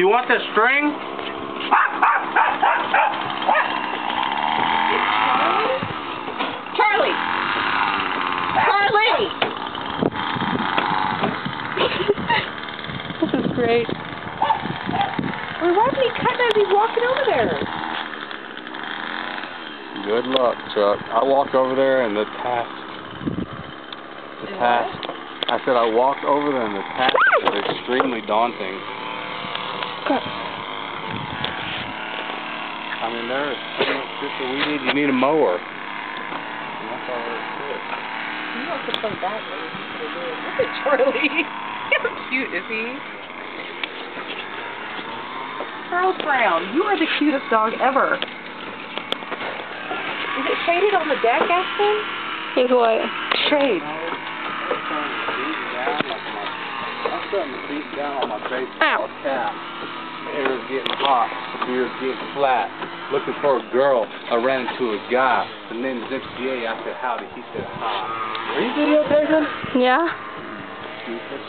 You want the string? Charlie! Charlie! This is great. Well, why isn't he cutting as he's walking over there? Good luck, Chuck. I walked over there and the task. I said I walked over there and the task was extremely daunting. I mean, there's just a weed. You need a mower. And that's all there is to it. You want to come back when he's going to do it. Look at Charlie. How cute is he? Charles Brown, you are the cutest dog ever. Is it shaded on the deck, Aspen? Think what? Shade. I'm starting to beat down on my face Ow. on cap. The air is getting hot. The air is getting flat. Looking for a girl. I ran into a guy. The name is MCA. I said howdy. He said hi. Are you videotaping? Yeah. Stupid.